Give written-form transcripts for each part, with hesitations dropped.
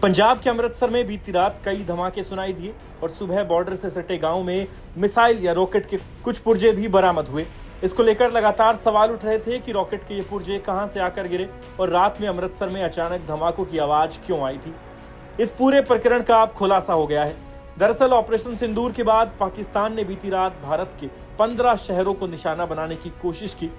पंजाब के अमृतसर में बीती रात कई धमाके सुनाई दिए और सुबह बॉर्डर से सटे गांव में मिसाइल या रॉकेट के कुछ पुर्जे भी बरामद हुए। इसको लेकर लगातार सवाल उठ रहे थे कि रॉकेट के ये पुर्जे कहां से आकर गिरे और रात में अमृतसर में अचानक धमाकों की आवाज क्यों आई थी। इस पूरे प्रकरण का अब खुलासा हो गया है। दरअसल ऑपरेशन सिंदूर के बाद पाकिस्तान ने बीती रात भारत के 15 शहरों को निशाना बनाने की कोशिश की।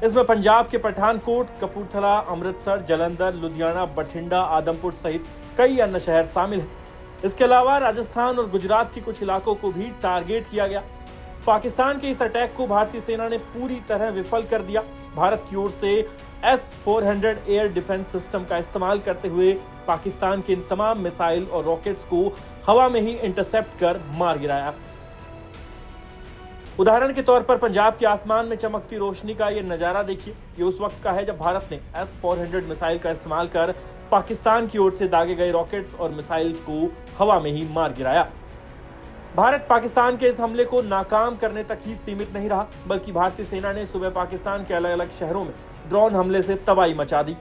इसमें पंजाब के पठानकोट, कपूरथला, अमृतसर, जालंधर, लुधियाना, बठिंडा, आदमपुर सहित कई अन्य शहर शामिल हैं। इसके अलावा राजस्थान और गुजरात के कुछ इलाकों को भी टारगेट किया गया। पाकिस्तान के इस अटैक को भारतीय सेना ने पूरी तरह विफल कर दिया। भारत की ओर से S-400 एयर डिफेंस सिस्टम का इस्तेमाल करते हुए पाकिस्तान के इन तमाम मिसाइल और रॉकेट्स को हवा में ही इंटरसेप्ट कर मार गिराया। उदाहरण के तौर पर पंजाब के आसमान में चमकती रोशनी का ये नजारा देखिए। ये उस वक्त का है जब भारत ने S-400 मिसाइल का इस्तेमाल कर पाकिस्तान की ओर से दागे गए रॉकेट्स और मिसाइल्स को हवा में ही मार गिराया। भारत पाकिस्तान के इस हमले को नाकाम करने तक ही सीमित नहीं रहा, बल्कि भारतीय सेना ने सुबह पाकिस्तान के अलग अलग शहरों में ड्रोन हमले से तबाही मचा दी।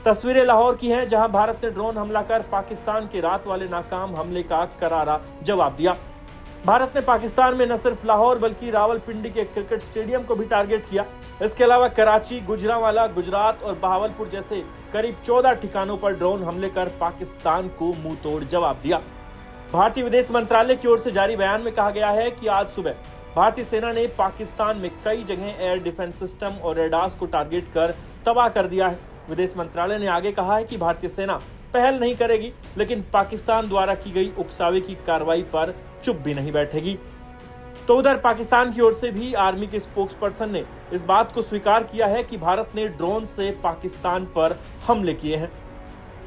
तस्वीरें लाहौर की हैं, जहां भारत ने ड्रोन हमला कर पाकिस्तान के रात वाले नाकाम हमले का करारा जवाब दिया। भारत ने पाकिस्तान में न सिर्फ लाहौर बल्कि रावलपिंडी के क्रिकेट स्टेडियम को भी टारगेट किया। इसके अलावा कराची, गुजरांवाला, गुजरात और बहावलपुर जैसे करीब 14 ठिकानों पर ड्रोन हमले कर पाकिस्तान को मुंह तोड़ जवाब दिया। भारतीय विदेश मंत्रालय की ओर से जारी बयान में कहा गया है कि आज सुबह भारतीय सेना ने पाकिस्तान में कई जगह एयर डिफेंस सिस्टम और रेडार्स को टारगेट कर तबाह कर दिया है। विदेश मंत्रालय ने आगे कहा है कि भारतीय सेना पहल नहीं करेगी, लेकिन पाकिस्तान द्वारा की गई उकसावे की कार्रवाई पर चुप भी नहीं बैठेगी। तो उधर पाकिस्तान की ओर से भी आर्मी के स्पोक्स पर्सन ने इस बात को स्वीकार किया है कि भारत ने ड्रोन से पाकिस्तान पर हमले किए हैं।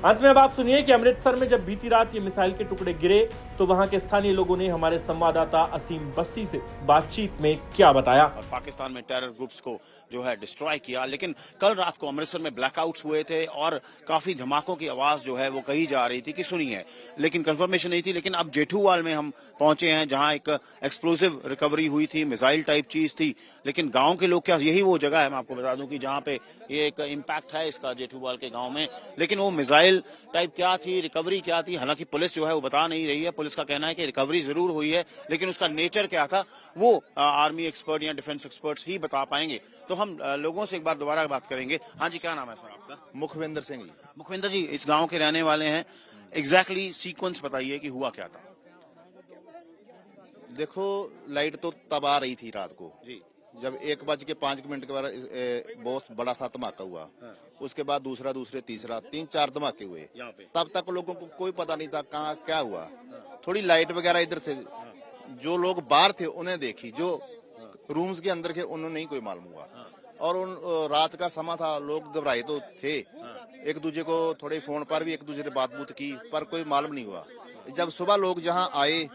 अंत में अब आप सुनिए कि अमृतसर में जब बीती रात ये मिसाइल के टुकड़े गिरे तो वहां के स्थानीय लोगों ने हमारे संवाददाता असीम बस्सी से बातचीत में क्या बताया। और पाकिस्तान में टेरर ग्रुप्स को जो है डिस्ट्रॉय किया, लेकिन कल रात को अमृतसर में ब्लैकआउट्स हुए थे और काफी धमाकों की आवाज जो है वो कही जा रही थी कि सुनी है, लेकिन कंफर्मेशन नहीं थी। लेकिन अब जेठूवाल में हम पहुंचे हैं जहां एक एक्सप्लोसिव रिकवरी हुई थी, मिसाइल टाइप चीज थी। लेकिन गांव के लोग क्या, यही वो जगह है, मैं आपको बता दूं कि जहां पे ये एक इम्पैक्ट है इसका जेठूवाल के गाँव में। लेकिन वो मिसाइल टाइप क्या थी, रिकवरी क्या थी, हालांकि पुलिस जो है वो बता नहीं रही है। पुलिस का कहना है कि रिकवरी जरूर हुई है, लेकिन उसका नेचर क्या था वो आर्मी एक्सपर्ट या डिफेंस एक्सपर्ट्स ही बता पाएंगे। तो हम लोगों से एक बार दोबारा बात करेंगे। हाँ जी, क्या नाम है सर आपका? मुखविंदर सिंह जी। मुखविंदर जी, इस गांव के रहने वाले हैं, एग्जैक्टली सीक्वेंस बताइए कि हुआ क्या था। देखो, लाइट तो तब आ रही थी रात को जी, जब 1:05 के बाद बहुत बड़ा सा धमाका हुआ। हाँ। उसके बाद दूसरा, तीसरा, 3-4 धमाके हुए। यहाँ पे तब तक लोगों को कोई पता नहीं था कहाँ क्या हुआ। थोड़ी लाइट वगैरह इधर से जो लोग बाहर थे उन्हें देखी, जो रूम्स के अंदर थे उन्हें नहीं कोई मालूम हुआ। और उन रात का समय था, लोग घबराए तो थे, एक दूसरे को थोड़े फोन पर भी एक दूसरे से बात की, पर कोई मालूम नहीं हुआ। जब सुबह लोग जहाँ आए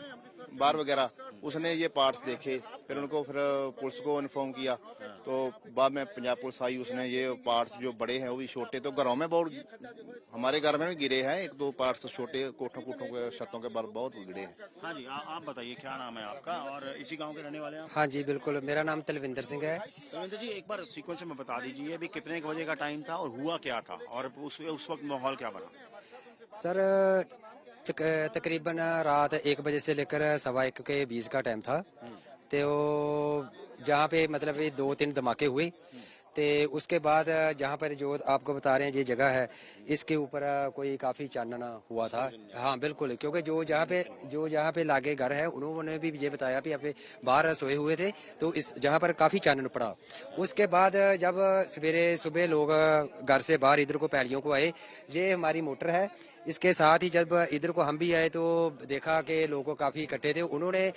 बार वगैरह, उसने ये पार्ट्स देखे, फिर उनको फिर पुलिस को इन्फॉर्म किया। तो बाद में पंजाब पुलिस आई, उसने ये पार्ट्स जो बड़े हैं वो भी छोटे, तो घरों में बहुत, हमारे घर में भी गिरे हैं, 1-2 पार्ट्स छोटे, कोठों के छतों के बार बहुत गिरे हैं। हाँ जी, आप बताइए क्या नाम है आपका और इसी गांव के रहने वाले हैं आप? हाँ जी बिल्कुल, मेरा नाम तलविंदर सिंह है। तलविंदर जी, एक बार सीक्वेंस में बता दीजिए अभी कितने बजे का टाइम था और हुआ क्या था और उस वक्त माहौल क्या बना? सर तकरीबन रात 1 बजे से लेकर 1:15 के 20 का टाइम था। तो जहाँ पे मतलब ये 2-3 धमाके हुए, तो उसके बाद जहाँ पर जो आपको बता रहे हैं ये जगह है, इसके ऊपर कोई काफी चानना हुआ था। हाँ बिल्कुल, क्योंकि जो जहाँ पे लागे घर है उन्होंने भी ये बताया कि आप बाहर सोए हुए थे, तो इस जहाँ पर काफी चानन पड़ा। उसके बाद जब सवेरे सुबह लोग घर से बाहर इधर को पैलियों को आए, ये हमारी मोटर है, इसके साथ ही जब इधर को हम भी आए तो देखा कि लोग काफी इकट्ठे थे। उन्होंने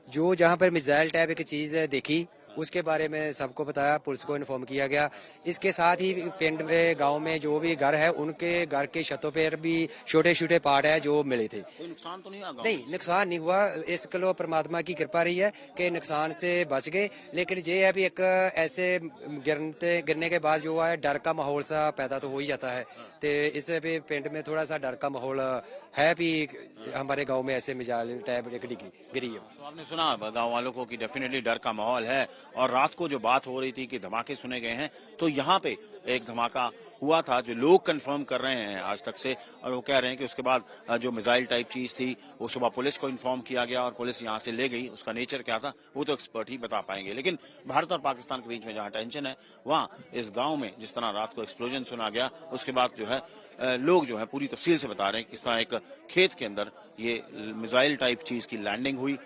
जो जहाँ पर मिसाइल टाइप एक चीज देखी, उसके बारे में सबको बताया, पुलिस को इन्फॉर्म किया गया। इसके साथ ही पिंड में, गांव में जो भी घर है उनके घर के छतों पर भी छोटे छोटे पार्ट है जो मिले थे। कोई नुकसान तो नहीं हुआ? नहीं, नुकसान नहीं हुआ। इसको परमात्मा की कृपा रही है कि नुकसान से बच गए। लेकिन ये है भी एक ऐसे गिरने के बाद जो है डर का माहौल सा पैदा तो हो ही जाता है। तो इससे भी पिंड में थोड़ा सा डर का माहौल है भी, हमारे गांव में ऐसे मिसाइल टाइप गिरी है। तो आपने सुना गांव वालों को कि डेफिनेटली डर का माहौल है और रात को जो बात हो रही थी कि धमाके सुने गए हैं, तो यहाँ पे एक धमाका हुआ था जो लोग कंफर्म कर रहे हैं आज तक से, और वो कह रहे हैं कि उसके बाद जो मिसाइल टाइप चीज थी वो सुबह पुलिस को इन्फॉर्म किया गया और पुलिस यहाँ से ले गई। उसका नेचर क्या था वो तो एक्सपर्ट ही बता पाएंगे। लेकिन भारत और पाकिस्तान के बीच में जहाँ टेंशन है, वहाँ इस गाँव में जिस तरह रात को एक्सप्लोजन सुना गया, उसके बाद जो है लोग जो है पूरी तफसील से बता रहे हैं किस तरह एक खेत के अंदर ये मिसाइल टाइप चीज की लैंडिंग हुई।